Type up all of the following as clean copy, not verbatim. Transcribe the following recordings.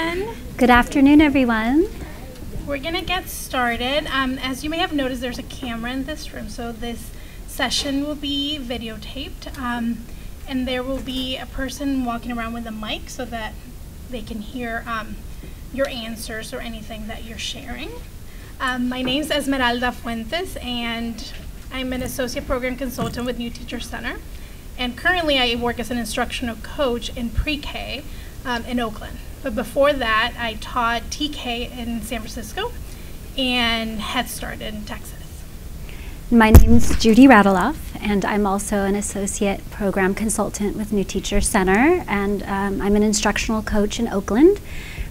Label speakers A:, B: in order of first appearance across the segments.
A: everyone.
B: Good afternoon, everyone.
A: We're going to get started. As you may have noticed, there's a camera in this room, so this session will be videotaped, and there will be a person walking around with a mic so that they can hear your answers or anything that you're sharing. My name is Esmeralda Fuentes, and I'm an associate program consultant with New Teacher Center. And currently I work as an instructional coach in pre-K in Oakland. But before that, I taught TK in San Francisco and Head Start in Texas.
B: My name is Judy Radiloff, and I'm also an associate program consultant with New Teacher Center, and I'm an instructional coach in Oakland.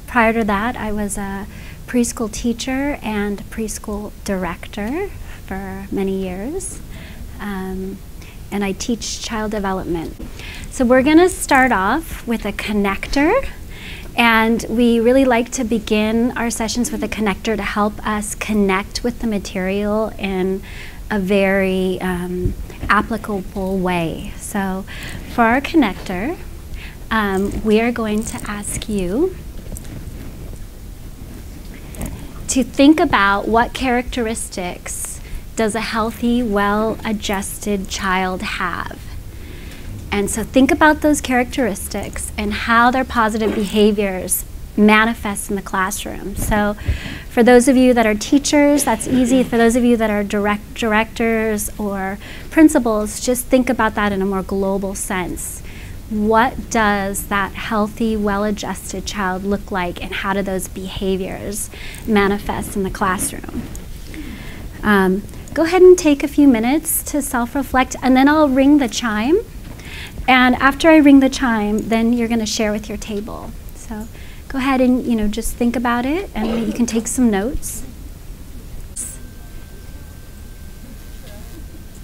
B: Prior to that, I was a preschool teacher and preschool director for many years. And I teach child development. So we're going to start off with a connector, and we really like to begin our sessions with a connector to help us connect with the material in a very applicable way. So for our connector, we are going to ask you to think about what characteristics does a healthy, well-adjusted child have? And so think about those characteristics and how their positive behaviors manifest in the classroom. So for those of you that are teachers, that's easy. For those of you that are directors or principals, just think about that in a more global sense. What does that healthy, well-adjusted child look like, and how do those behaviors manifest in the classroom? Go ahead and take a few minutes to self-reflect, and then I'll ring the chime. And after I ring the chime, then you're going to share with your table. So go ahead and just think about it, and you can take some notes.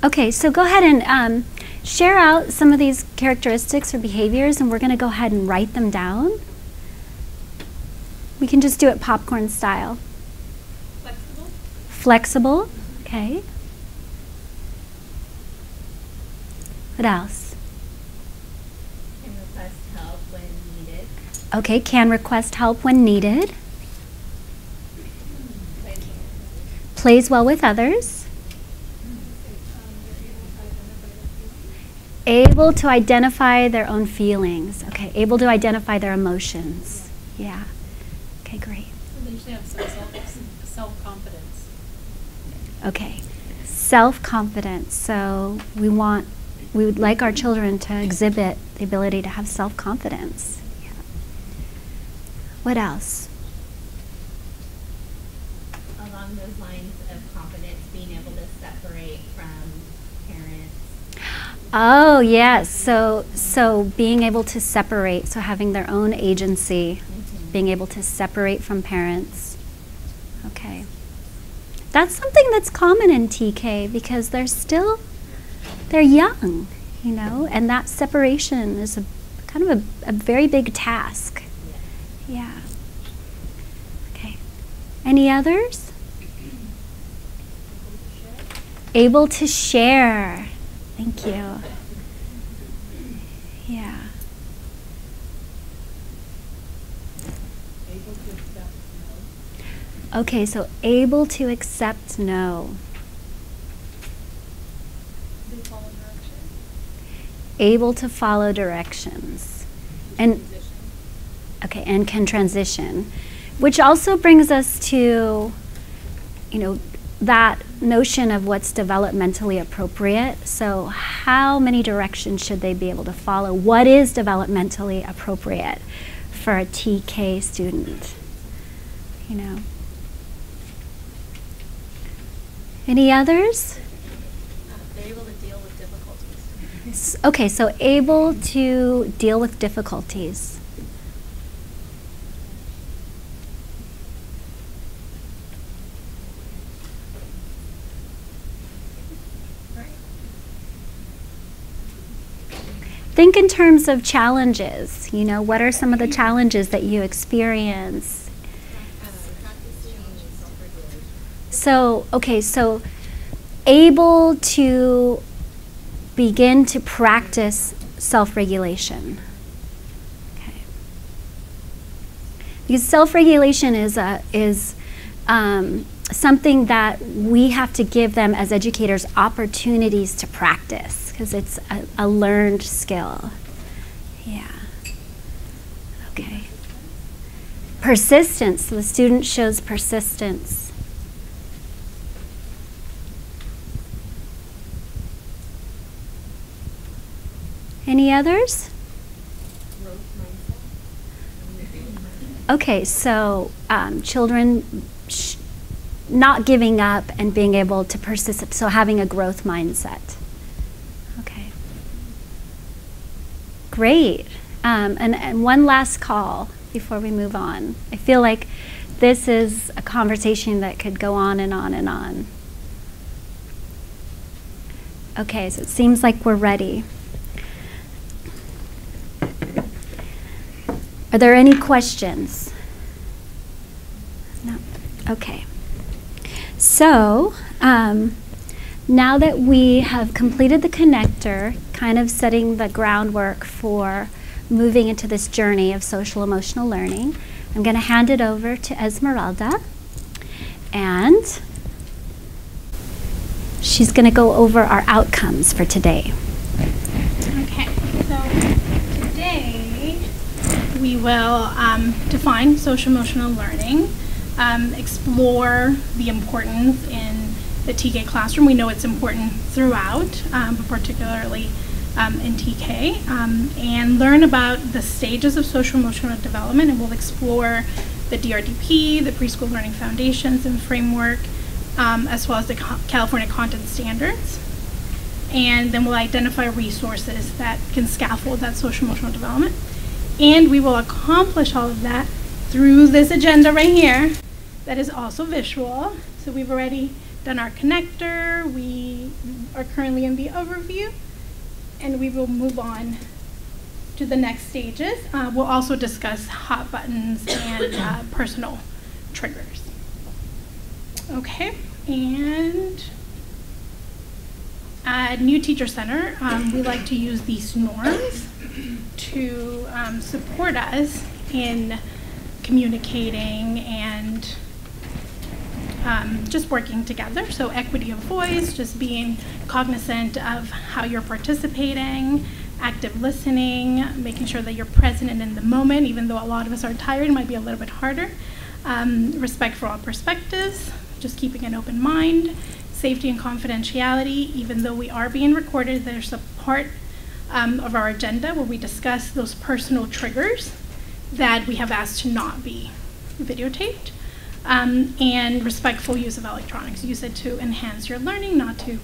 B: Okay, so go ahead and share out some of these characteristics or behaviors, and we're going to go ahead and write them down. We can just do it popcorn style.
A: Flexible.
B: Flexible. Okay. What else?
C: Can request help when needed.
B: Okay, can request help when needed. Plays well with others. Able to identify their own feelings. Okay, able to identify their emotions. Yeah. Okay, great.
D: They usually have some self-confidence.
B: Okay, self-confidence. So we would like our children to exhibit the ability to have self-confidence. Yeah. What else?
C: Along those lines of confidence, being able to separate from parents.
B: Oh, yes. So being able to separate, so having their own agency, being able to separate from parents. Okay. That's something that's common in TK because they're young, and that separation is kind of a very big task. Yeah. Okay. Any others? Able to share. Thank you. Yeah. Okay, so able to accept no. Able to follow directions. And okay, and can transition. Which also brings us to, that notion of what's developmentally appropriate. So how many directions should they be able to follow? What is developmentally appropriate for a TK student? Any others?
D: They're able to deal with difficulties.
B: Okay, so able to deal with difficulties. Think in terms of challenges. What are some of the challenges that you experience? So, okay, so able to begin to practice self-regulation. Okay. Because self-regulation is something that we have to give them as educators opportunities to practice, because it's a learned skill. Yeah. Okay. Persistence. So the student shows persistence. Any others? Okay, so children not giving up and being able to persist, so having a growth mindset. Okay. Great. And one last call before we move on. I feel like this is a conversation that could go on and on and on. Okay, so it seems like we're ready. Are there any questions? No? Okay. So, now that we have completed the connector, kind of setting the groundwork for moving into this journey of social-emotional learning, I'm going to hand it over to Esmeralda, and she's going to go over our outcomes for today.
A: Okay, so today we will define social-emotional learning, explore the importance in the TK classroom. We know it's important throughout, but particularly in TK, and learn about the stages of social-emotional development, and we'll explore the DRDP, the Preschool Learning Foundations and Framework, as well as the California Content Standards. And then we'll identify resources that can scaffold that social-emotional development. And we will accomplish all of that through this agenda right here that is also visual. So we've already done our connector, we are currently in the overview, and we will move on to the next stages. We'll also discuss hot buttons and personal triggers. Okay, and at New Teacher Center, we like to use these norms to support us in communicating and just working together. So equity of voice, just being cognizant of how you're participating, active listening, making sure that you're present and in the moment, even though a lot of us are tired, it might be a little bit harder. Respect for all perspectives, just keeping an open mind, safety and confidentiality. Even though we are being recorded, there's a part of our agenda where we discuss those personal triggers that we have asked to not be videotaped. And respectful use of electronics. Use it to enhance your learning, not to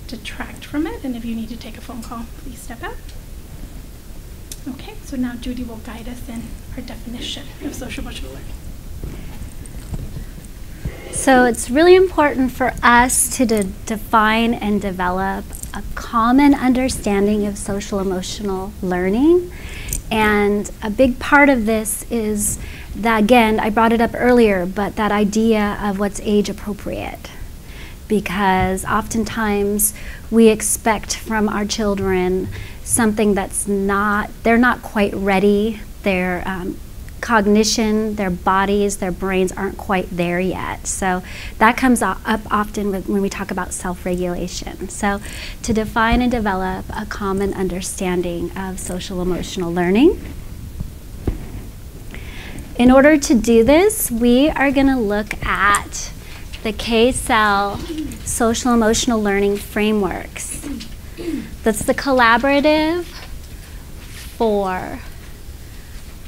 A: detract from it. And if you need to take a phone call, please step out. Okay, so now Judy will guide us in our definition of social-emotional learning.
B: So it's really important for us to define and develop a common understanding of social-emotional learning. And a big part of this is that, again, I brought it up earlier, but that idea of what's age appropriate. Because oftentimes we expect from our children something that's they're not quite ready. Their cognition, their bodies, their brains aren't quite there yet. So that comes up often when we talk about self-regulation. So to define and develop a common understanding of social-emotional learning. In order to do this, we are going to look at the K-Cell social-emotional learning frameworks. That's the collaborative for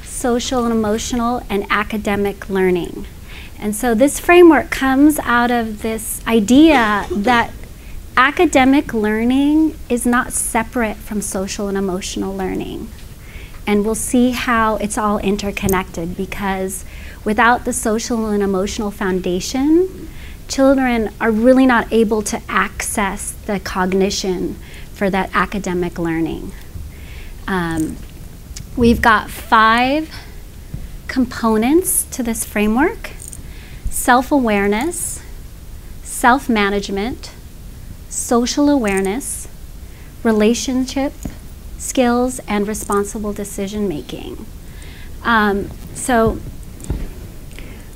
B: social and emotional and academic learning. And so this framework comes out of this idea that academic learning is not separate from social and emotional learning. And we'll see how it's all interconnected, because without the social and emotional foundation, children are really not able to access the cognition for that academic learning. We've got 5 components to this framework: self-awareness, self-management, social awareness, relationship skills, and responsible decision making. So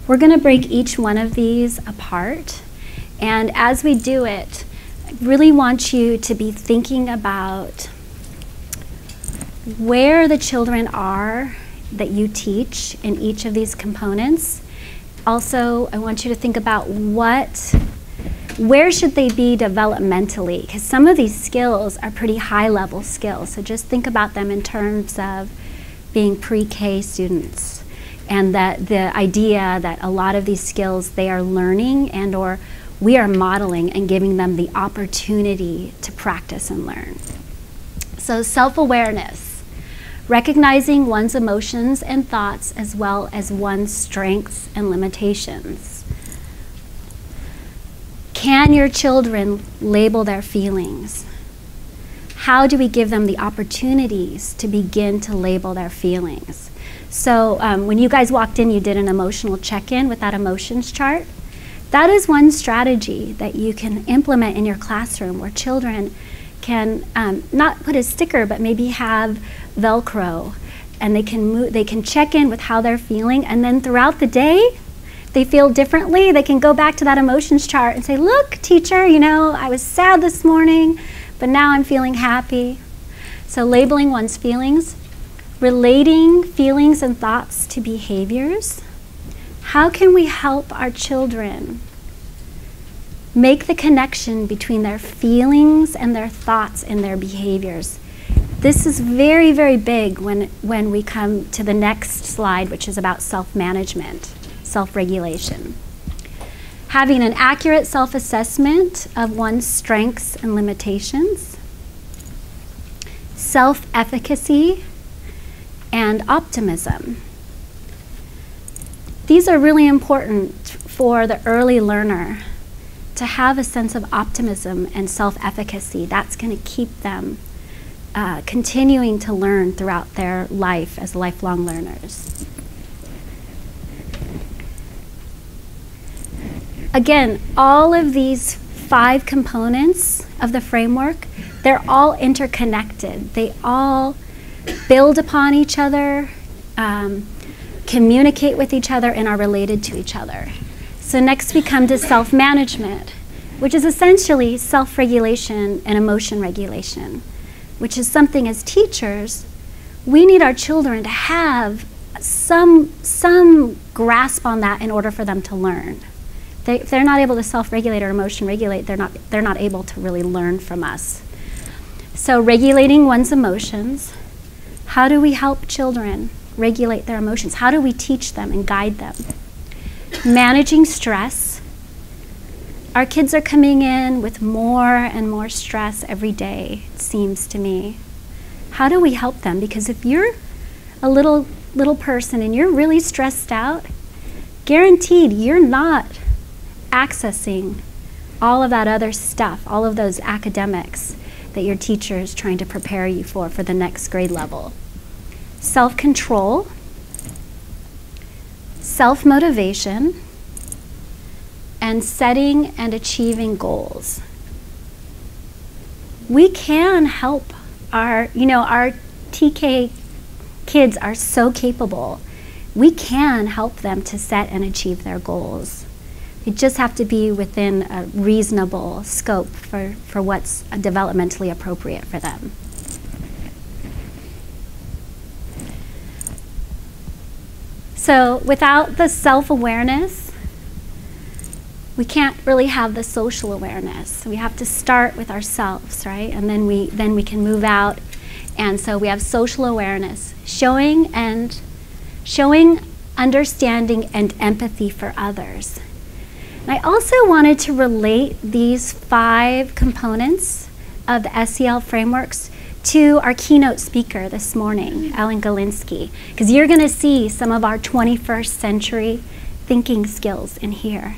B: We're going to break each one of these apart. And as we do it, I really want you to be thinking about where the children are that you teach in each of these components. Also, I want you to think about where should they be developmentally? Because some of these skills are pretty high-level skills. So just think about them in terms of being pre-K students, and that the idea that a lot of these skills they are learning and or we are modeling and giving them the opportunity to practice and learn. So self-awareness, recognizing one's emotions and thoughts as well as one's strengths and limitations. Can your children label their feelings? How do we give them the opportunities to begin to label their feelings? So when you guys walked in, you did an emotional check-in with that emotions chart. That is one strategy that you can implement in your classroom where children can not put a sticker, but maybe have Velcro, and they can check in with how they're feeling, and then throughout the day, they feel differently. They can go back to that emotions chart and say, look, teacher, you know, I was sad this morning, but now I'm feeling happy. So labeling one's feelings, relating feelings and thoughts to behaviors. How can we help our children make the connection between their feelings and their thoughts and their behaviors? This is very, very big when we come to the next slide, which is about self-management. Self-regulation. Having an accurate self-assessment of one's strengths and limitations, self-efficacy, and optimism. These are really important for the early learner to have a sense of optimism and self-efficacy. That's going to keep them continuing to learn throughout their life as lifelong learners. Again, all of these 5 components of the framework, they're all interconnected. They all build upon each other, communicate with each other, and are related to each other. So next we come to self-management, which is essentially self-regulation and emotion regulation, which is something as teachers, we need our children to have some grasp on that in order for them to learn. If they're not able to self-regulate or emotion regulate, they're not able to really learn from us. So regulating one's emotions. How do we help children regulate their emotions? How do we teach them and guide them? Managing stress. Our kids are coming in with more and more stress every day, it seems to me. How do we help them? Because if you're a little person and you're really stressed out, guaranteed you're not accessing all of that other stuff, all of those academics that your teacher is trying to prepare you for the next grade level. Self-control, self-motivation, and setting and achieving goals. We can help our TK kids are so capable. We can help them to set and achieve their goals. They just have to be within a reasonable scope for what's developmentally appropriate for them. So without the self-awareness, we can't really have the social awareness. We have to start with ourselves, right? And then we can move out. And so we have social awareness, showing understanding and empathy for others. And I also wanted to relate these 5 components of the SEL frameworks to our keynote speaker this morning, Ellen Galinsky, because you're going to see some of our 21st century thinking skills in here.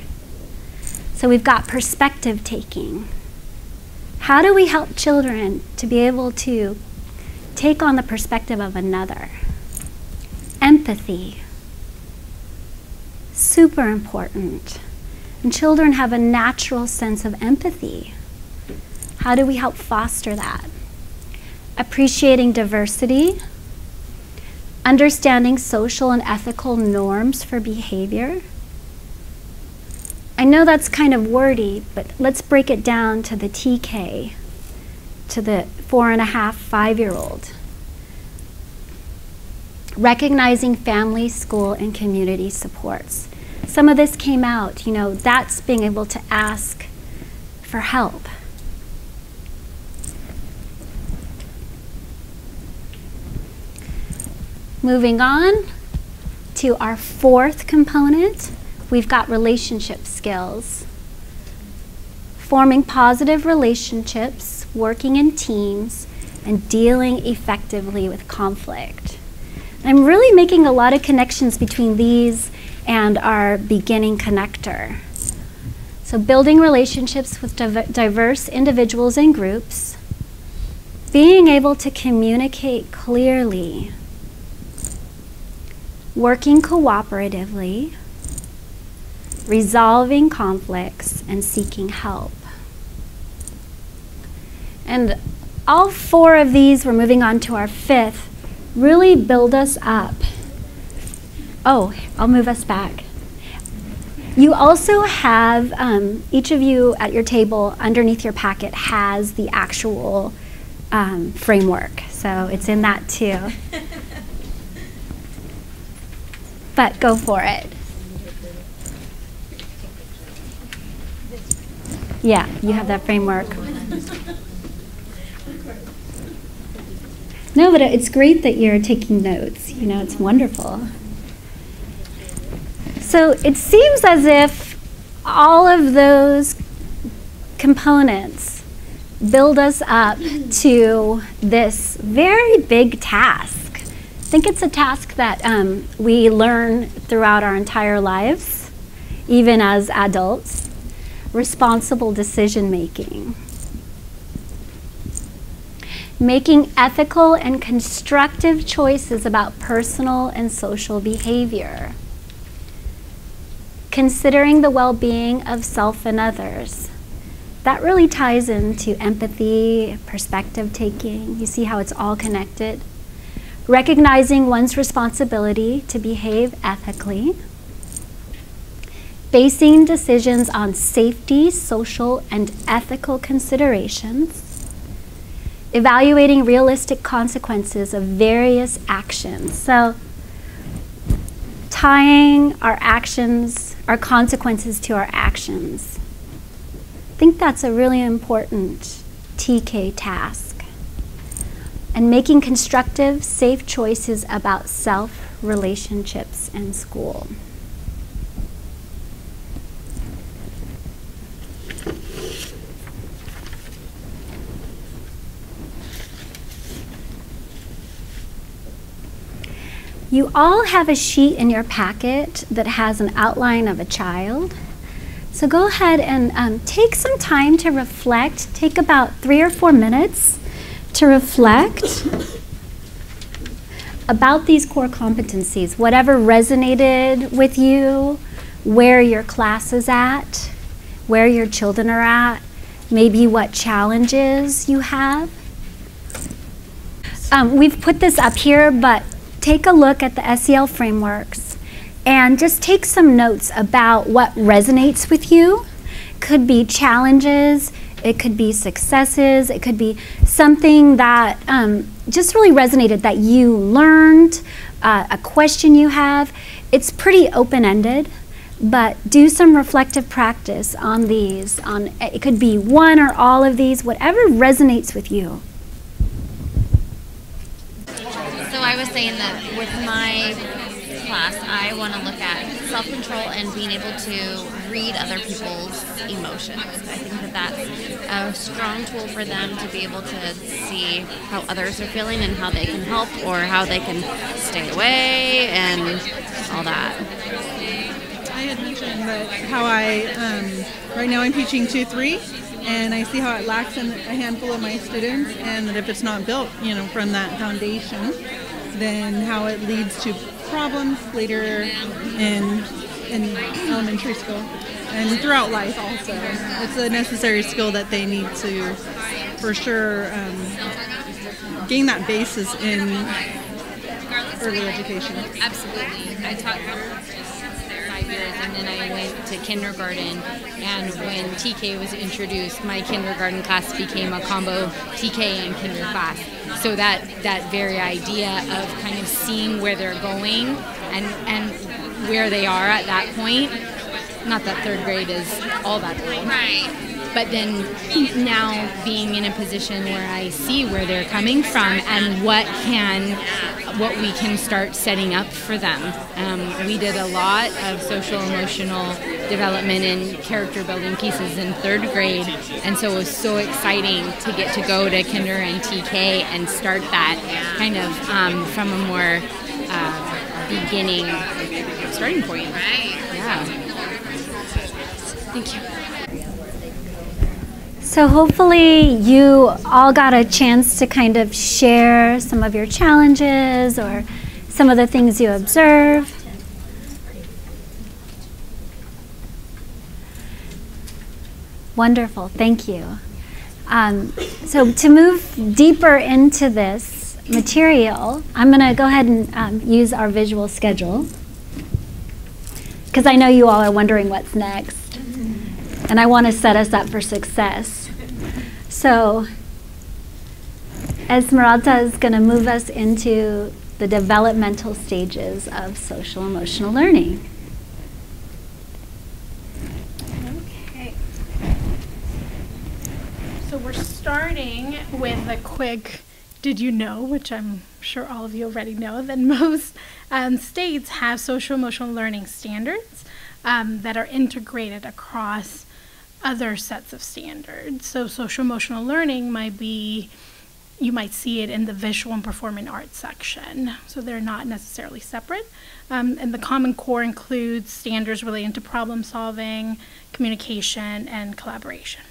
B: So we've got perspective taking. How do we help children to be able to take on the perspective of another? Empathy. Super important. And children have a natural sense of empathy. How do we help foster that? Appreciating diversity, understanding social and ethical norms for behavior, I know that's kind of wordy, but let's break it down to the TK, to the 4.5, 5-year-old. Recognizing family, school, and community supports. Some of this came out, you know, that's being able to ask for help. Moving on to our 4th component, we've got relationship skills. Forming positive relationships, working in teams, and dealing effectively with conflict. I'm really making a lot of connections between these and our beginning connector. So building relationships with diverse individuals and groups, being able to communicate clearly, working cooperatively, resolving conflicts, and seeking help. And all 4 of these, we're moving on to our 5th, really build us up. Oh, I'll move us back. You also have, each of you at your table underneath your packet has the actual framework. So it's in that too. But go for it. Yeah, you have that framework. No, but it's great that you're taking notes. You know, it's wonderful. So it seems as if all of those components build us up to this very big task. I think it's a task that we learn throughout our entire lives, even as adults. Responsible decision making. Making ethical and constructive choices about personal and social behavior. Considering the well-being of self and others. That really ties into empathy, perspective taking. You see how it's all connected. Recognizing one's responsibility to behave ethically. Basing decisions on safety, social, and ethical considerations. Evaluating realistic consequences of various actions. So, tying our actions, our consequences to our actions. I think that's a really important TK task. And making constructive, safe choices about self, relationships, and school. You all have a sheet in your packet that has an outline of a child. So go ahead and take some time to reflect. Take about 3 or 4 minutes to reflect about these core competencies, whatever resonated with you, where your class is at, where your children are at, maybe what challenges you have. We've put this up here, but take a look at the SEL frameworks and just take some notes about what resonates with you. Could be challenges, it could be successes, it could be something that just really resonated that you learned, a question you have. It's pretty open-ended, but do some reflective practice on these. It could be one or all of these, whatever resonates with you.
E: So I was saying that with my class, I want to look at self-control and being able to read other people's emotions. I think that that's a strong tool for them to be able to see how others are feeling and how they can help or how they can stay away and all that.
F: I had mentioned that how right now I'm teaching 2-3. And I see how it lacks in a handful of my students, and that if it's not built, from that foundation, then how it leads to problems later in elementary school and throughout life also. It's a necessary skill that they need to, for sure, gain that basis in early education.
G: Absolutely. I taught her 5 years, and then I went to kindergarten. And when TK was introduced, my kindergarten class became a combo TK and kinder class. So that very idea of kind of seeing where they're going and where they are at that point. Not that third grade is all that old.
E: Right.
G: But then now being in a position where I see where they're coming from and what we can start setting up for them. We did a lot of social-emotional development and character building pieces in third grade, and so it was so exciting to get to go to kinder and TK and start that kind of from a more beginning starting point.
E: Right.
G: Yeah. Thank you.
B: So hopefully you all got a chance to kind of share some of your challenges or some of the things you observe. Wonderful, thank you. So to move deeper into this material, I'm going to go ahead and use our visual schedule, because I know you all are wondering what's next. And I want to set us up for success. So Esmeralda is going to move us into the developmental stages of social-emotional learning.
A: Okay. So we're starting with a quick did you know, which I'm sure all of you already know, that most states have social-emotional learning standards that are integrated across other sets of standards. So social-emotional learning might be, you might see it in the visual and performing arts section. So they're not necessarily separate. And the Common Core includes standards relating to problem solving, communication, and collaboration.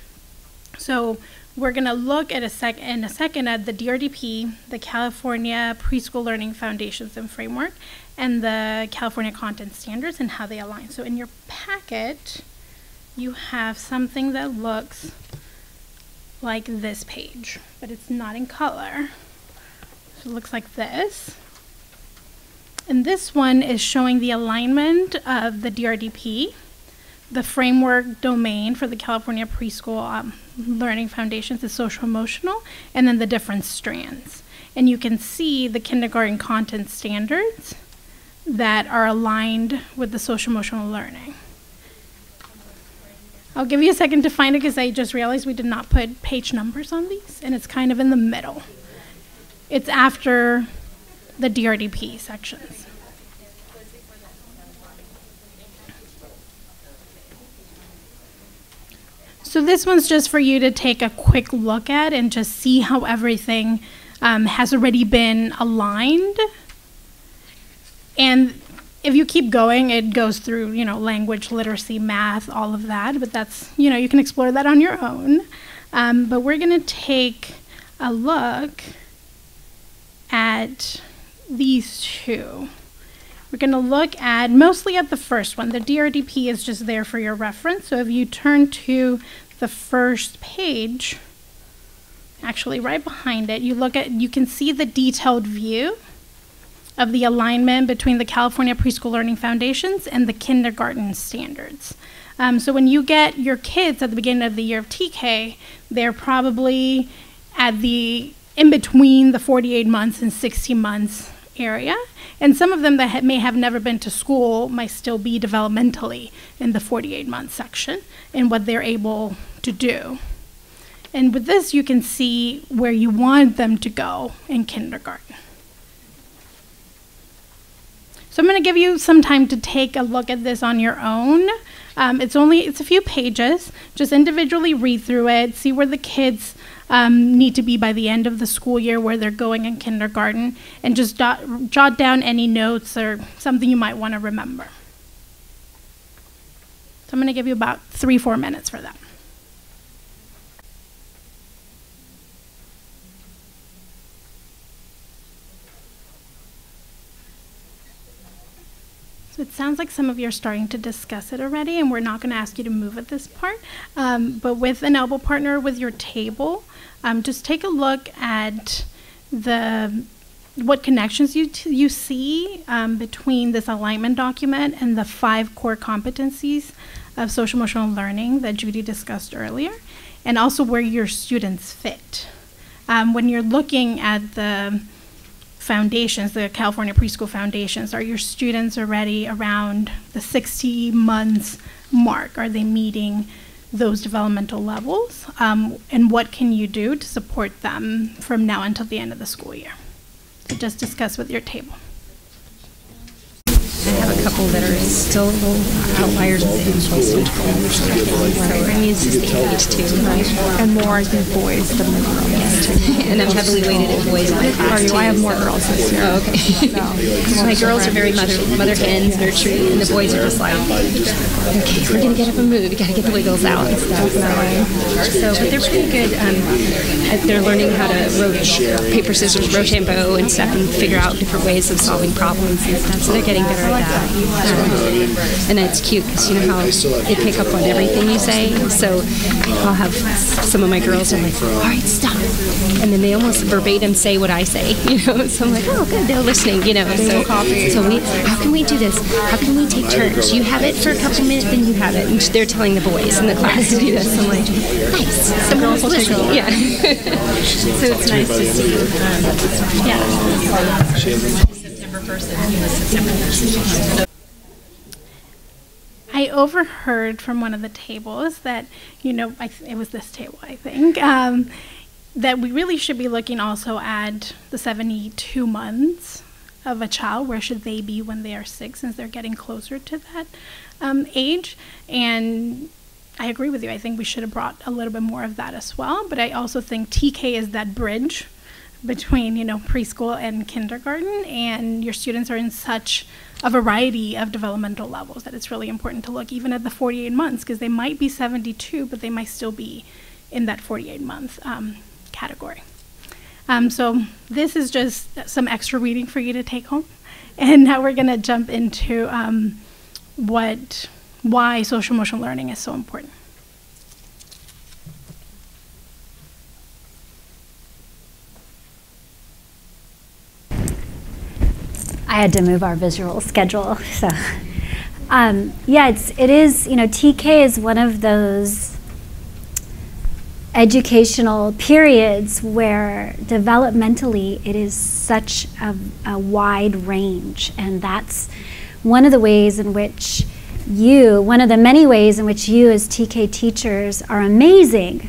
A: So we're going to look at in a second at the DRDP, the California Preschool Learning Foundations and Framework, and the California Content Standards and how they align. So in your packet, you have something that looks like this page, but it's not in color. So it looks like this. And this one is showing the alignment of the DRDP, the framework domain for the California Preschool Learning Foundations is social-emotional, and then the different strands. And you can see the kindergarten content standards that are aligned with the social-emotional learning. I'll give you a second to find it because I just realized we did not put page numbers on these, and it's kind of in the middle. It's after the DRDP sections. So this one's just for you to take a quick look at and just see how everything has already been aligned. And if you keep going, it goes through, language, literacy, math, all of that. But that's, you can explore that on your own. But we're going to take a look at these two. We're going to look at mostly at the first one. The DRDP is just there for your reference. So if you turn to the first page, actually right behind it, you can see the detailed view of the alignment between the California Preschool Learning Foundations and the kindergarten standards. So when you get your kids at the beginning of the year of TK, they're probably at the in between the 48 months and 60 months area. And some of them that may have never been to school might still be developmentally in the 48-month section and what they're able to do. And with this, you can see where you want them to go in kindergarten. So I'm going to give you some time to take a look at this on your own. It's a few pages. Just individually read through it, see where the kids need to be by the end of the school year, where they're going in kindergarten, and just jot down any notes or something you might want to remember. So I'm going to give you about 3-4 minutes for that. So it sounds like some of you are starting to discuss it already, and we're not going to ask you to move at this part. But with an elbow partner with your table, just take a look at the what connections you see between this alignment document and the 5 core competencies of social-emotional learning that Judy discussed earlier, and also where your students fit. When you're looking at the foundations, the California Preschool Foundations, are your students already around the 60 months mark? Are they meeting those developmental levels? And what can you do to support them from now until the end of the school year? So just discuss with your table.
H: I have a couple that are still little outliers with impulse control. So I mean, it's just the age too, right?
I: And more, I think, boys than the girls.
H: Yes. And I'm heavily weighted in boys in my class too.
I: I have more girls this year.
H: Oh, okay. My girls are very mother hens, nurturing, and the boys are just like, okay, we're gonna get up and move. You gotta get the wiggles out and stuff. So, but they're pretty good. They're learning how to paper, scissors, Rochambeau and stuff, and figure out different ways of solving problems and stuff. So they're getting better at that. And it's cute because you know how they pick up on everything you say. So I'll have some of my girls are like, all right, stop. And then they almost verbatim say what I say, you know. So I'm like, oh, good, they're listening, you know. So how can we do this? How can we take turns? You have it for a couple minutes, then you have it. And they're telling the boys in the class to do this. I'm like, nice. Someone was listening. Yeah. So it's nice to see. Yeah.
D: September 1st and he was September 1st.
A: I overheard from one of the tables that, you know, it was this table, I think, that we really should be looking also at the 72 months of a child. Where should they be when they are 6, since they're getting closer to that age? And I agree with you. I think we should have brought a little bit more of that as well. But I also think TK is that bridge between, you know, preschool and kindergarten, and your students are in such a variety of developmental levels that it's really important to look even at the 48 months, because they might be 72, but they might still be in that 48-month category. So this is just some extra reading for you to take home. And now we're going to jump into why social-emotional learning is so important.
B: I had to move our visual schedule, so yeah, it is, you know, TK is one of those educational periods where developmentally it is such a wide range, and that's one of the ways in which one of the many ways in which you as TK teachers are amazing,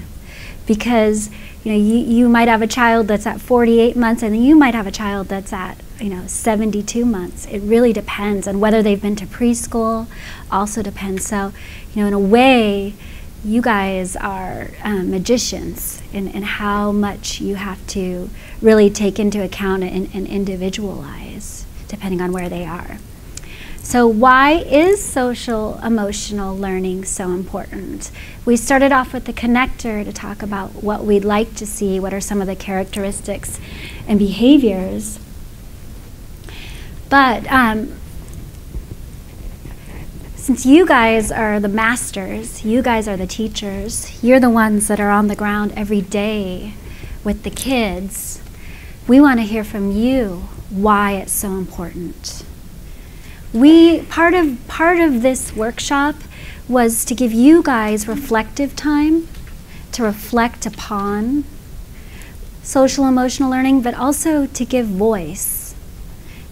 B: because you know, you might have a child that's at 48 months, and then you might have a child that's at, you know, 72 months. It really depends, and whether they've been to preschool also depends. So, you know, in a way, you guys are magicians in how much you have to really take into account and individualize depending on where they are. So why is social-emotional learning so important? We started off with the connector to talk about what we'd like to see, what are some of the characteristics and behaviors. But since you guys are the masters, you guys are the teachers, you're the ones that are on the ground every day with the kids, we want to hear from you why it's so important. Part of this workshop was to give you guys reflective time to reflect upon social-emotional learning, but also to give voice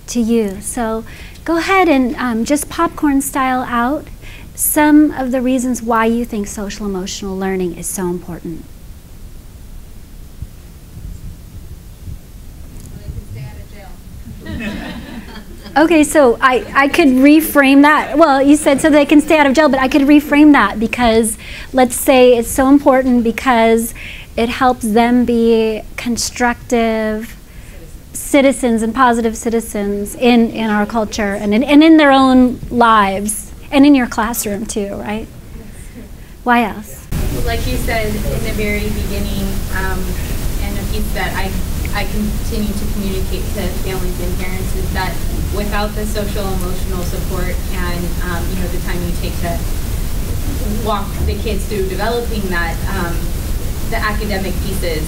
B: to you. So go ahead and just popcorn style out some of the reasons why you think social-emotional learning is so important. Okay, so I could reframe that. Well, you said so they can stay out of jail, but I could reframe that because let's say it's so important because it helps them be constructive citizens and positive citizens in our culture and in their own lives and in your classroom too, right? Why else?
C: Like you said in the very beginning, and a piece that I continue to communicate to families and parents is that without the social emotional support and you know, the time you take to walk the kids through developing that, the academic pieces,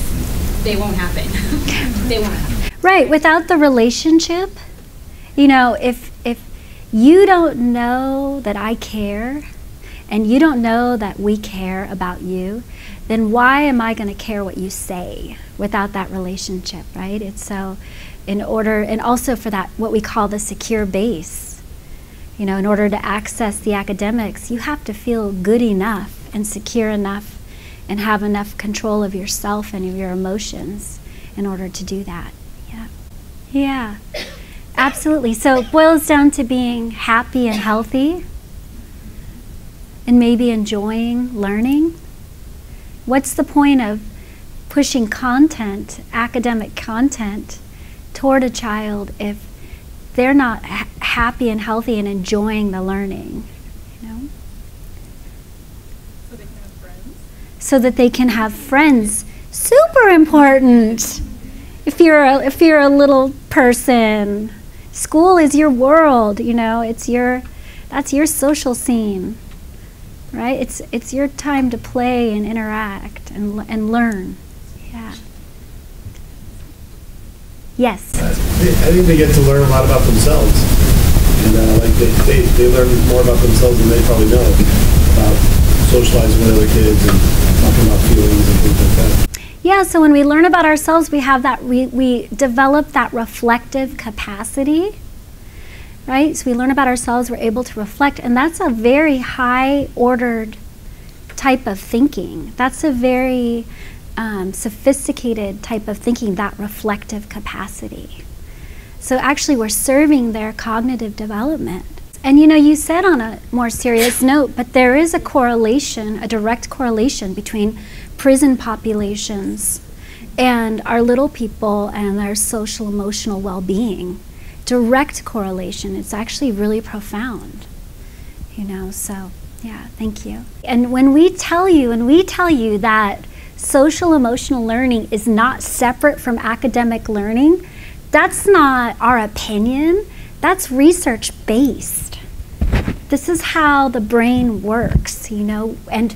C: they won't happen. They won't.
B: Right, without the relationship, you know, if you don't know that I care, and you don't know that we care about you, then why am I going to care what you say without that relationship, right? It's so, in order, and also for that, what we call the secure base, you know, in order to access the academics, you have to feel good enough and secure enough and have enough control of yourself and of your emotions in order to do that. Yeah. Yeah. Absolutely. So it boils down to being happy and healthy and maybe enjoying learning. What's the point of pushing content, academic content, toward a child if they're not happy and healthy and enjoying the learning? You know?
F: So they can have friends?
B: So that they can have friends. Super important. If you're a little person, school is your world, you know, that's your social scene, right? It's your time to play and interact and learn. Yeah. Yes.
J: I think they get to learn a lot about themselves, and like they learn more about themselves than they probably know about socializing with other kids and talking about feelings and things like that.
B: Yeah, so when we learn about ourselves, we have that, we develop that reflective capacity, right? So we learn about ourselves, we're able to reflect, and that's a very high-ordered type of thinking. That's a very sophisticated type of thinking, that reflective capacity. So actually we're serving their cognitive development. And you know, you said on a more serious note, but there is a correlation, a direct correlation between prison populations and our little people and their social emotional well-being. Direct correlation. It's actually really profound, you know, so yeah, thank you. And when we tell you that social emotional learning is not separate from academic learning, that's not our opinion, that's research based. This is how the brain works, you know, and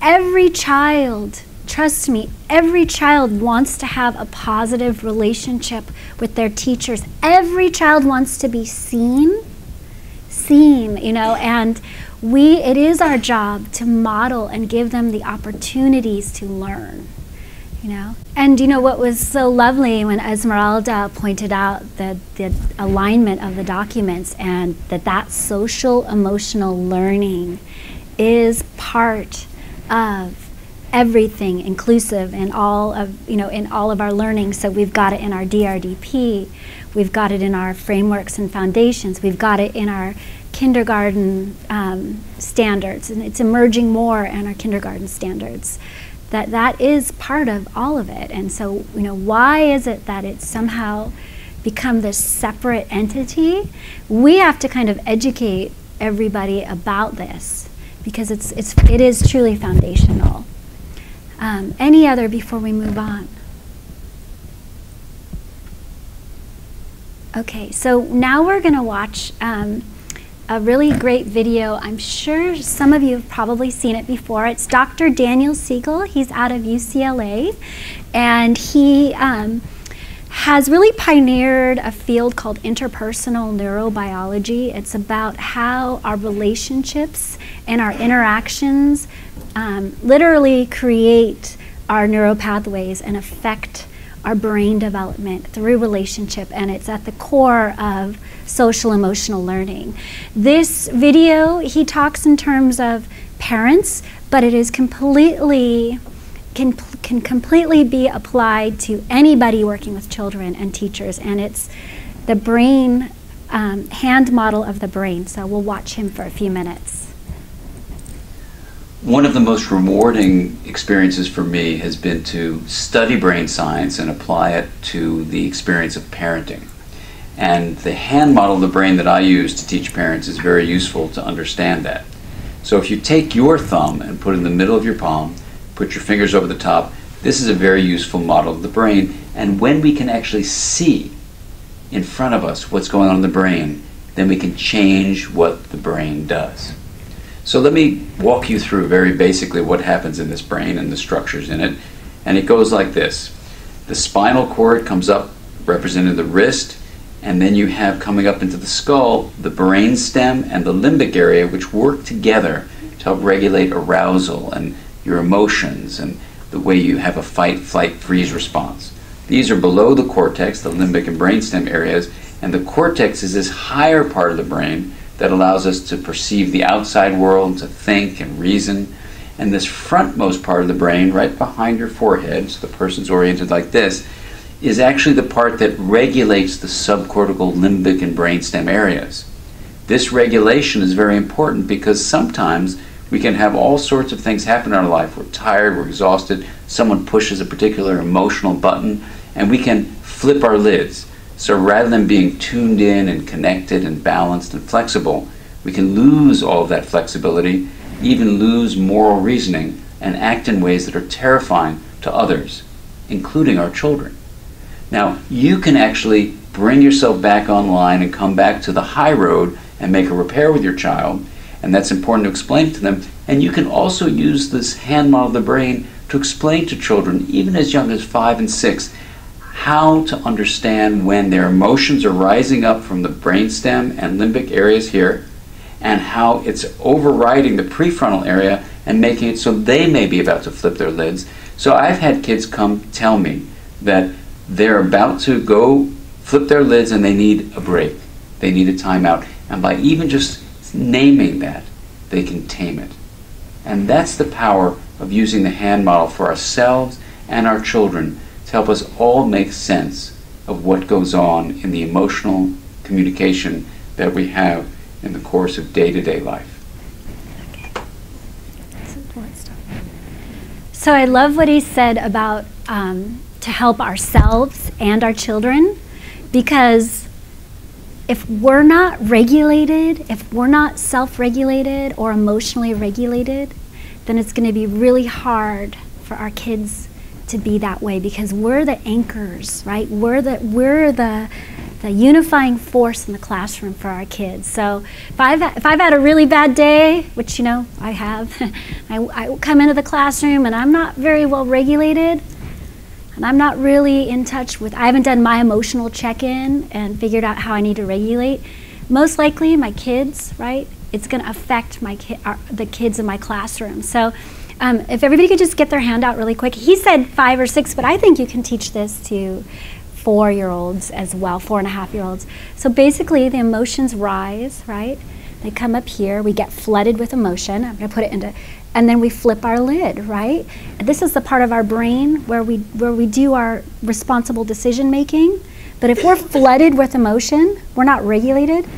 B: every child, trust me, every child wants to have a positive relationship with their teachers. Every child wants to be seen, you know, and it is our job to model and give them the opportunities to learn, you know. And you know what was so lovely when Esmeralda pointed out the alignment of the documents, and that social emotional learning is part of everything inclusive in all of, you know, in all of our learning. So we've got it in our DRDP, we've got it in our frameworks and foundations, we've got it in our kindergarten standards, and it's emerging more in our kindergarten standards. That is part of all of it. And so, you know, why is it that it's somehow become this separate entity? We have to kind of educate everybody about this, because it is truly foundational. Any other before we move on? Okay, so now we're going to watch a really great video. I'm sure some of you have probably seen it before. It's Dr. Daniel Siegel. He's out of UCLA, and he has really pioneered a field called interpersonal neurobiology. It's about how our relationships and our interactions literally create our neuropathways and affect our brain development through relationship, and it's at the core of social emotional learning. This video, he talks in terms of parents, but it is completely can completely be applied to anybody working with children and teachers, and it's the brain hand model of the brain. So we'll watch him for a few minutes.
K: One of the most rewarding experiences for me has been to study brain science and apply it to the experience of parenting. And the hand model of the brain that I use to teach parents is very useful to understand that. So if you take your thumb and put it in the middle of your palm, put your fingers over the top, this is a very useful model of the brain. And when we can actually see in front of us what's going on in the brain, then we can change what the brain does. So let me walk you through very basically what happens in this brain and the structures in it. And it goes like this. The spinal cord comes up representing the wrist, and then you have coming up into the skull, the brain stem and the limbic area, which work together to help regulate arousal and your emotions and the way you have a fight, flight, freeze response. These are below the cortex, the limbic and brainstem areas, and the cortex is this higher part of the brain that allows us to perceive the outside world, to think and reason. And this frontmost part of the brain, right behind your forehead, so the person's oriented like this, is actually the part that regulates the subcortical, limbic, and brainstem areas. This regulation is very important because sometimes we can have all sorts of things happen in our life. We're tired, we're exhausted, someone pushes a particular emotional button, and we can flip our lids. So rather than being tuned in and connected and balanced and flexible, we can lose all of that flexibility, even lose moral reasoning, and act in ways that are terrifying to others, including our children. Now, you can actually bring yourself back online and come back to the high road and make a repair with your child, and that's important to explain to them. And you can also use this hand model of the brain to explain to children, even as young as 5 and 6, how to understand when their emotions are rising up from the brainstem and limbic areas here, and how it's overriding the prefrontal area and making it so they may be about to flip their lids. So I've had kids come tell me that they're about to go flip their lids and they need a break. They need a timeout. And by even just naming that, they can tame it. And that's the power of using the hand model for ourselves and our children to help us all make sense of what goes on in the emotional communication that we have in the course of day-to-day life.
B: So I love what he said about to help ourselves and our children, because if we're not regulated, if we're not self-regulated or emotionally regulated, then it's going to be really hard for our kids to be that way, because we're the anchors, right? We're the unifying force in the classroom for our kids. So if I've had a really bad day, which I have, I come into the classroom and I'm not very well regulated, and I'm not really in touch with, I haven't done my emotional check-in and figured out how I need to regulate. Most likely my kids, right? It's going to affect the kids in my classroom. So if everybody could just get their hand out really quick. He said 5 or 6, but I think you can teach this to 4-year-olds as well, 4.5-year-olds. So basically the emotions rise, right? They come up here, we get flooded with emotion. I'm going to put it into, and then we flip our lid, right? And this is the part of our brain where we do our responsible decision making. But if we're flooded with emotion, we're not regulated,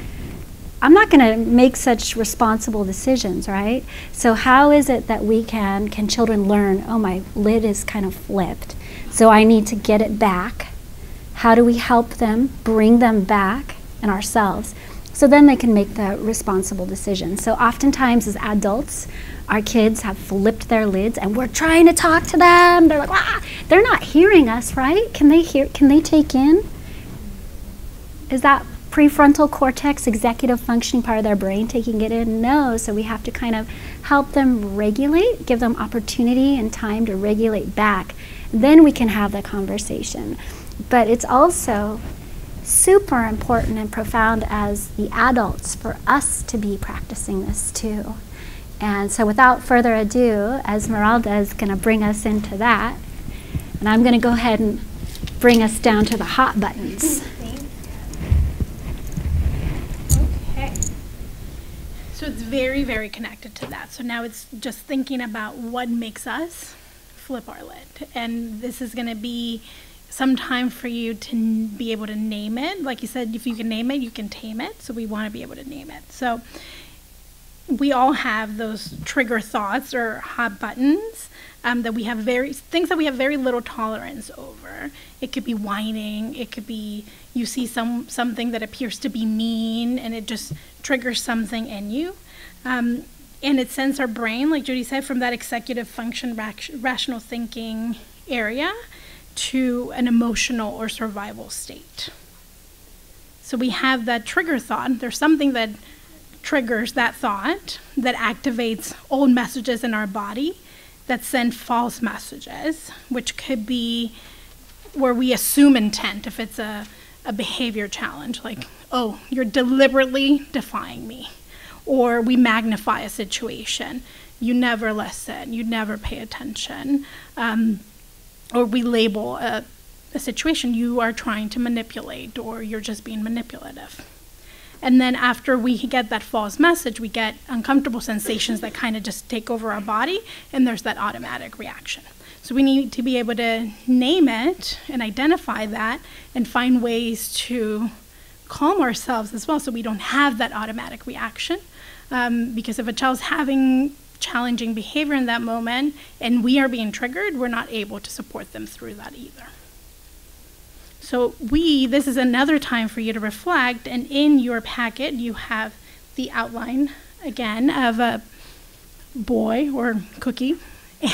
B: I'm not going to make such responsible decisions, right? So how is it that can children learn, oh, my lid is kind of flipped, so I need to get it back? How do we help them bring them back and ourselves so then they can make the responsible decisions? So oftentimes as adults, our kids have flipped their lids and we're trying to talk to them. They're like, ah, they're not hearing us, right? Can they take in? Is that prefrontal cortex, executive functioning part of their brain taking it in? No, so we have to kind of help them regulate, give them opportunity and time to regulate back. Then we can have the conversation. But it's also super important and profound as the adults for us to be practicing this too. And so without further ado, Esmeralda is going to bring us into that. And I'm going to go ahead and bring us down to the hot buttons.
A: Okay. So it's very, very connected to that. So now it's just thinking about what makes us flip our lid. And this is going to be some time for you to be able to name it. Like you said, if you can name it, you can tame it. So we want to be able to name it. So we all have those trigger thoughts or hot buttons that we have things that we have very little tolerance over. It could be whining. It could be you see something that appears to be mean and it just triggers something in you. And it sends our brain, like Judy said, from that executive function, rational thinking area to an emotional or survival state. So we have that trigger thought. There's something that triggers that thought that activates old messages in our body that send false messages, which could be where we assume intent if it's a behavior challenge, like, oh, you're deliberately defying me. Or we magnify a situation. You never listen, you never pay attention. Or we label a situation, you are trying to manipulate, or you're just being manipulative. And then after we get that false message, we get uncomfortable sensations that kind of just take over our body, and there's that automatic reaction. So we need to be able to name it and identify that and find ways to calm ourselves as well so we don't have that automatic reaction. Because if a child's having challenging behavior in that moment and we are being triggered, we're not able to support them through that either. So this is another time for you to reflect, and in your packet you have the outline, again, of a boy or cookie,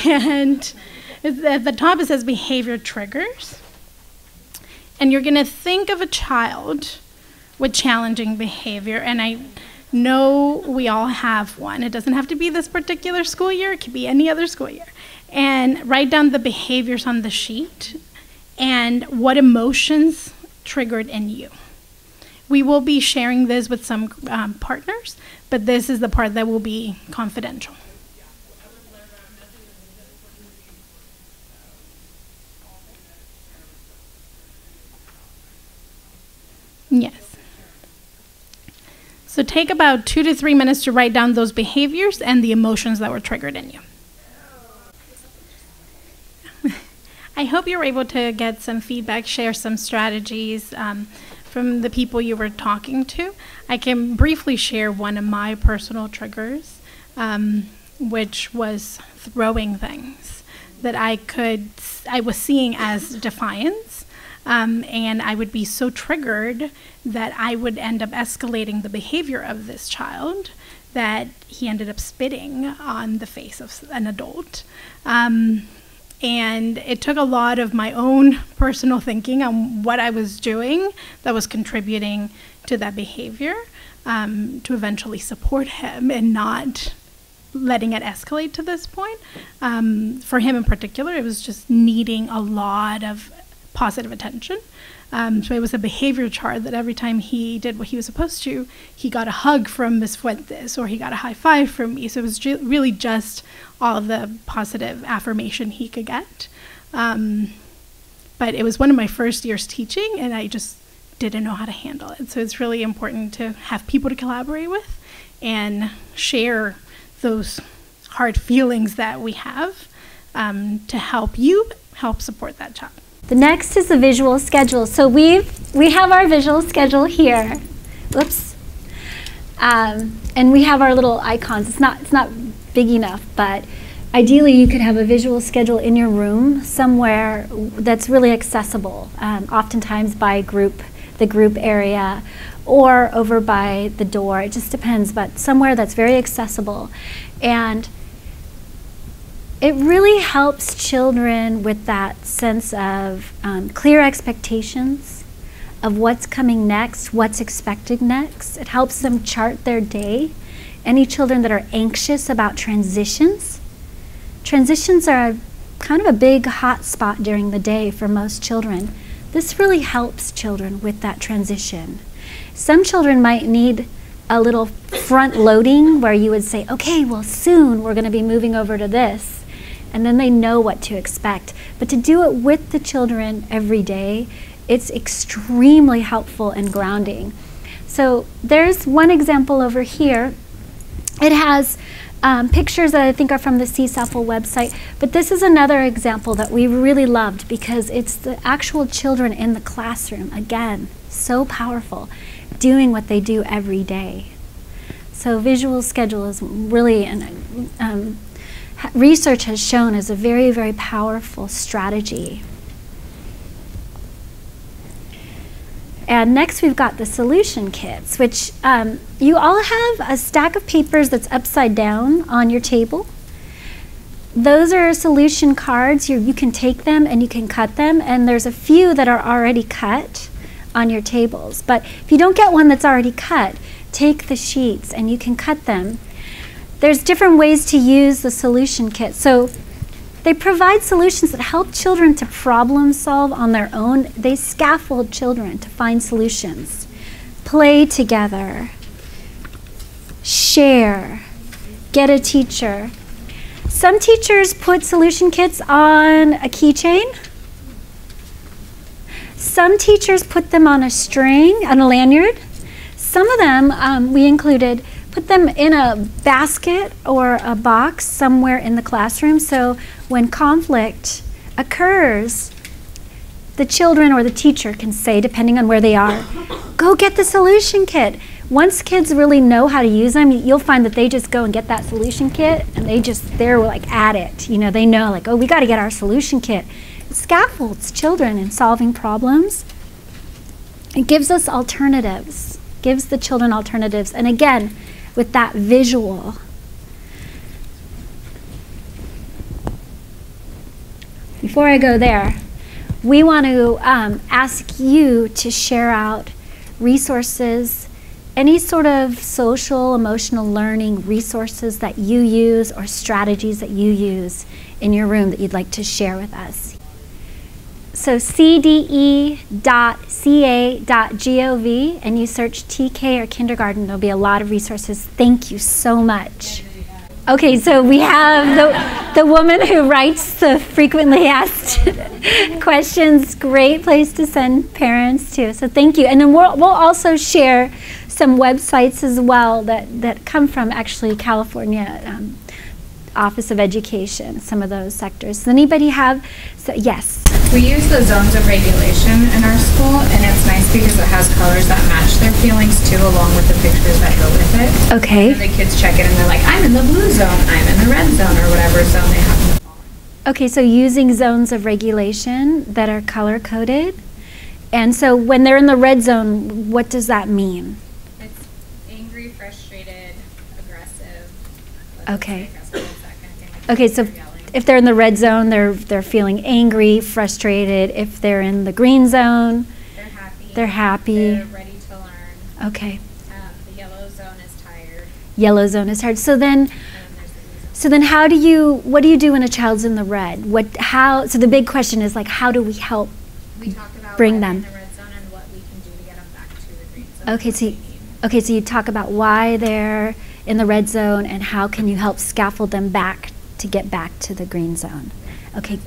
A: and at the top it says behavior triggers, and you're going to think of a child with challenging behavior, and I know we all have one. It doesn't have to be this particular school year, it could be any other school year, and write down the behaviors on the sheet and what emotions triggered in you. We will be sharing this with some partners, but this is the part that will be confidential. Yes. So take about 2 to 3 minutes to write down those behaviors and the emotions that were triggered in you. I hope you were able to get some feedback, share some strategies from the people you were talking to. I can briefly share one of my personal triggers, which was throwing things that I was seeing as defiance, and I would be so triggered that I would end up escalating the behavior of this child that he ended up spitting on the face of an adult. And it took a lot of my own personal thinking on what I was doing that was contributing to that behavior, to eventually support him and not letting it escalate to this point. For him in particular, it was just needing a lot of positive attention. So it was a behavior chart that every time he did what he was supposed to, he got a hug from Miss Fuentes or he got a high five from me. So it was really just all of the positive affirmation he could get. But it was one of my first years teaching, and I just didn't know how to handle it. So it's really important to have people to collaborate with and share those hard feelings that we have to help support that child.
B: The next is the visual schedule. So we have our visual schedule here. Whoops. And we have our little icons. It's not big enough, but ideally you could have a visual schedule in your room somewhere that's really accessible, oftentimes by the group area or over by the door. It just depends, but somewhere that's very accessible. And it really helps children with that sense of clear expectations of what's coming next, what's expected next. It helps them chart their day. Any children that are anxious about transitions are kind of a big hot spot during the day for most children. This really helps children with that transition. Some children might need a little front loading where you would say, okay, well soon we're going to be moving over to this. And then they know what to expect. But to do it with the children every day, it's extremely helpful and grounding. So there's one example over here. It has pictures that I think are from the CSAFL website, but this is another example that we really loved because it's the actual children in the classroom, again, so powerful, doing what they do every day. So visual schedule is really research has shown is a very, very powerful strategy. And next we've got the solution kits, which you all have a stack of papers that's upside down on your table. Those are solution cards. You can take them and you can cut them, and there's a few that are already cut on your tables. But if you don't get one that's already cut, take the sheets and you can cut them. There's different ways to use the solution kit. So They provide solutions that help children to problem solve on their own. They scaffold children to find solutions. Play together. Share. Get a teacher. Some teachers put solution kits on a keychain. Some teachers put them on a string, on a lanyard. Some of them, we included, put them in a basket or a box somewhere in the classroom, so when conflict occurs, the children or the teacher can say, depending on where they are, go get the solution kit. Once kids really know how to use them, you'll find that they just go and get that solution kit, and they're like at it. You know, they know like, oh, we got to get our solution kit. It scaffolds children in solving problems. It gives us alternatives, gives the children alternatives. And again, with that visual. Before I go there, we want to ask you to share out resources, any sort of social, emotional learning resources that you use or strategies that you use in your room that you'd like to share with us. So cde.ca.gov, and you search TK or kindergarten. There'll be a lot of resources. Thank you so much. Okay, so we have the woman who writes the frequently asked questions. Great place to send parents to. So thank you. And then we'll also share some websites as well that come from actually California Office of Education, some of those sectors. Does anybody have? So yes.
L: We use the zones of regulation in our school, and it's nice because it has colors that match their feelings too, along with the pictures that go with it.
B: Okay.
L: And the kids check it and they're like, I'm in the blue zone, I'm in the red zone, or whatever zone they happen to fall in.
B: Okay, so using zones of regulation that are color-coded. And so when they're in the red zone, what does that mean?
L: It's angry, frustrated, aggressive.
B: Okay. Okay, so if they're in the red zone, they're feeling angry, frustrated. If they're in the green zone, they're happy.
L: They're ready to learn.
B: Okay.
L: The yellow zone is tired.
B: Yellow zone is tired. So then what do you do when a child's in the red? So the big question is like, how do we help bring them?
L: In the red zone and what we can do to get them back to the green zone.
B: Okay, so you talk about why they're in the red zone and how can you help scaffold them back to get back to the green zone. Okay,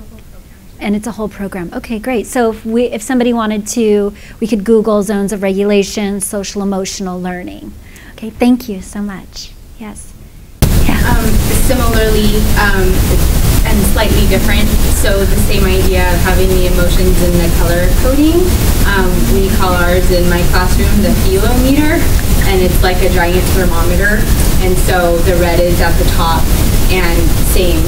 B: and it's a whole program. Okay, great. So if somebody wanted to, we could Google zones of regulation, social emotional learning. Okay, thank you so much. Yes. Yeah.
C: Similarly, and slightly different. So the same idea of having the emotions and the color coding. We call ours in my classroom the feelometer, and it's like a giant thermometer. And so the red is at the top, and same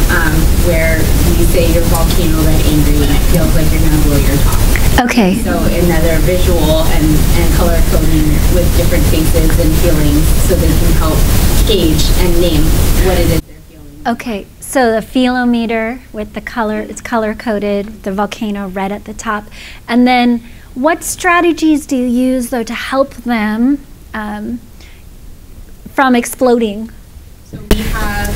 C: where you say you're volcano red angry and it feels like you're going to blow your top.
B: Okay.
C: So another visual and color coding with different faces and feelings so they can help gauge and name what it is they're feeling.
B: Okay, so the feelometer with the color, it's color coded, the volcano red at the top. And then what strategies do you use though to help them from exploding?
C: So we have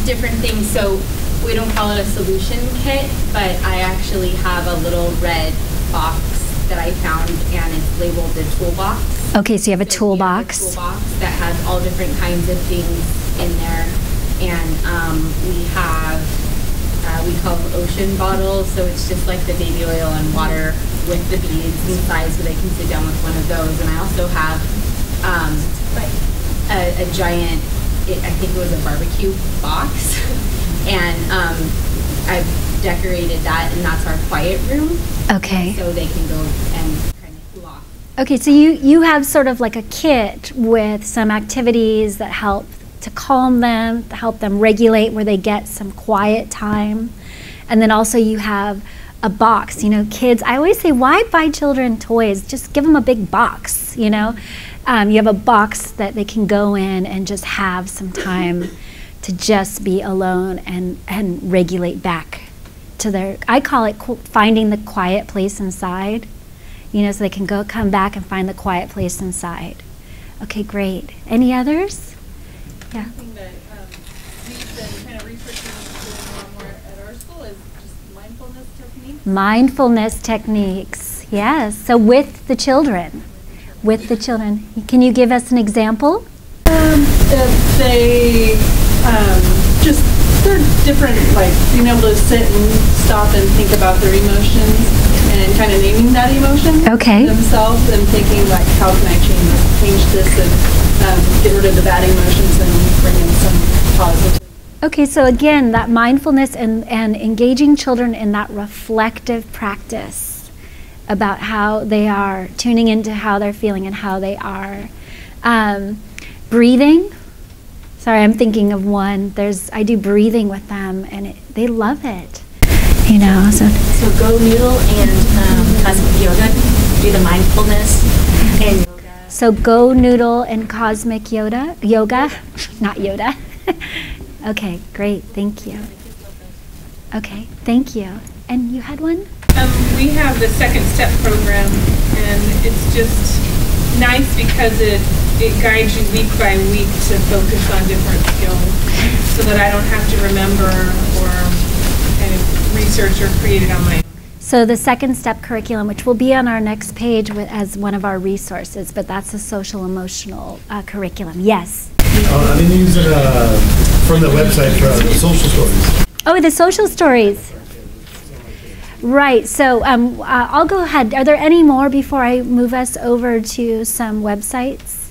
C: different things. So we don't call it a solution kit, but I actually have a little red box that I found, and it's labeled the toolbox.
B: Okay, so you have a toolbox.
C: We have a toolbox that has all different kinds of things in there, and we have we call them ocean bottles. So it's just like the baby oil and water with the beads inside, so they can sit down with one of those. And I also have a giant, I think it was a barbecue box, and I've decorated that, and that's our quiet room.
B: Okay.
C: So they can go and kind of cool off.
B: Okay, so you have sort of like a kit with some activities that help to calm them, to help them regulate where they get some quiet time. And then also you have a box. You know, kids, I always say, why buy children toys? Just give them a big box, you know? You have a box that they can go in and just have some time to just be alone and regulate back to their, I call it finding the quiet place inside, you know, so they can come back and find the quiet place inside. Okay, great. Any others? Yeah.
F: Something that we've been kind of researching
M: our school is just mindfulness techniques.
B: Mindfulness techniques, yes. So with the children. With the children. Can you give us an example?
F: They just, they're different, like being able to sit and stop and think about their emotions and kind of naming that emotion themselves and thinking like, how can I change this and get rid of the bad emotions and bring in some positive.
B: Okay, so again, that mindfulness and engaging children in that reflective practice about how they are, tuning into how they're feeling and how they are. Breathing. Sorry, I'm thinking of one. I do breathing with them, and they love it. You know, so
D: Go Noodle and Cosmic Yoga, do the mindfulness and yoga.
B: So Go Noodle and Cosmic Yoga, not Yoda. Okay, great, thank you. Okay, thank you. And you had one?
N: We have the second step program, and it's just nice because it guides you week by week to focus on different skills so that I don't have to remember or kind of research or create it on my own.
B: So the second step curriculum, which will be on our next page as one of our resources, but that's a social-emotional curriculum. Yes?
J: I've been using from the website for social stories.
B: Oh, the social stories. Right, so I'll go ahead. Are there any more before I move us over to some websites?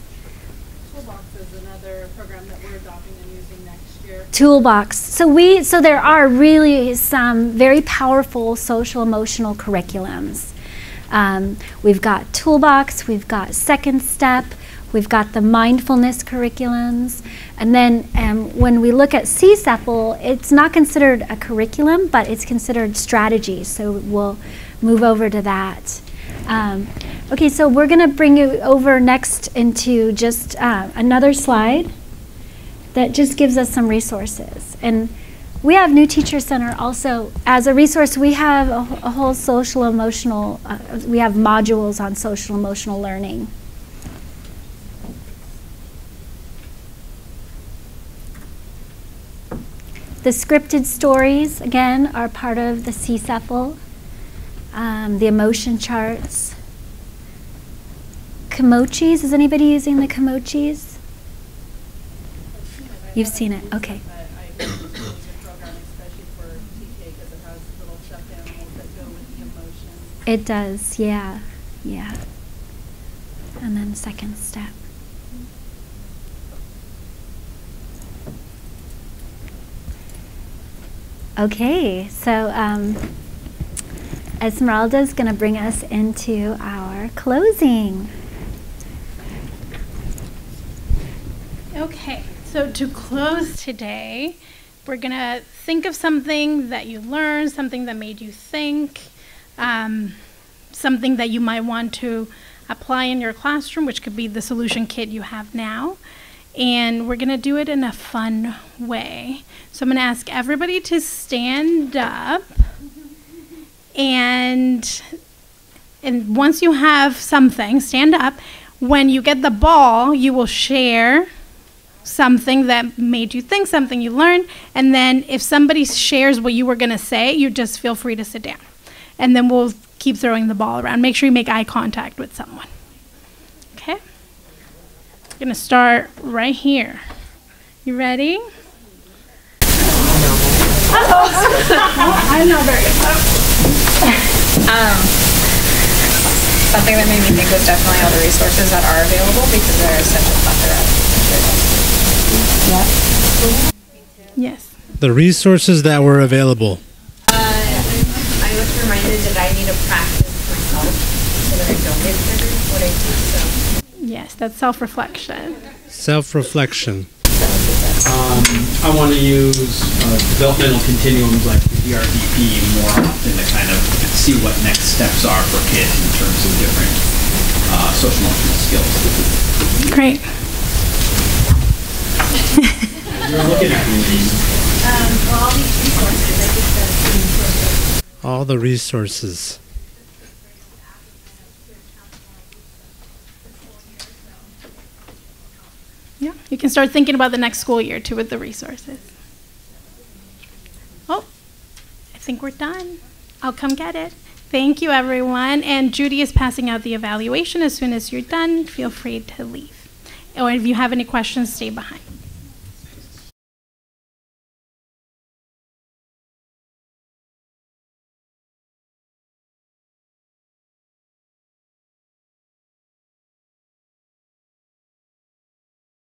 F: Toolbox is another program that we're adopting and using next year.
B: Toolbox. So there are really some very powerful social emotional curriculums. We've got Toolbox, we've got Second Step, we've got the mindfulness curriculums, and then when we look at CSEPL, it's not considered a curriculum, but it's considered strategy, so we'll move over to that. Okay, so we're going to bring you over next into just another slide that just gives us some resources. And we have New Teacher Center also as a resource. We have a whole social emotional, we have modules on social emotional learning. The scripted stories, again, are part of the CSEPL. The emotion charts. Kimochis, is anybody using the Kimochis? You've seen it, okay. It does, yeah, yeah. And then Second Step. Okay, so Esmeralda is going to bring us into our closing.
A: Okay, so to close today, we're going to think of something that you learned, something that made you think, something that you might want to apply in your classroom, which could be the solution kit you have now. And we're going to do it in a fun way. So I'm going to ask everybody to stand up. And once you have something, stand up. When you get the ball, you will share something that made you think, something you learned. And then if somebody shares what you were going to say, you just feel free to sit down. And then we'll keep throwing the ball around. Make sure you make eye contact with someone. Okay? I'm going to start right here. You ready? I'm not very good.
L: Something that made me think was definitely all the resources that are available because there is such a plethora.
A: Yeah. Yes.
O: The resources that were available.
D: I was reminded that I need to practice myself so that I don't get triggered what I teach. So.
A: Yes, that's self-reflection.
O: Self-reflection.
P: I want to use developmental continuums like the ERDP more often to kind of see what next steps are for kids in terms of different social emotional skills.
A: Great.
P: You're looking at me.
D: All these resources, I think that's
O: All the resources.
A: Yeah, you can start thinking about the next school year too with the resources. Oh, think we're done. I'll come get it. Thank you, everyone. And Judy is passing out the evaluation. As soon as you're done, feel free to leave. Or if you have any questions, stay behind.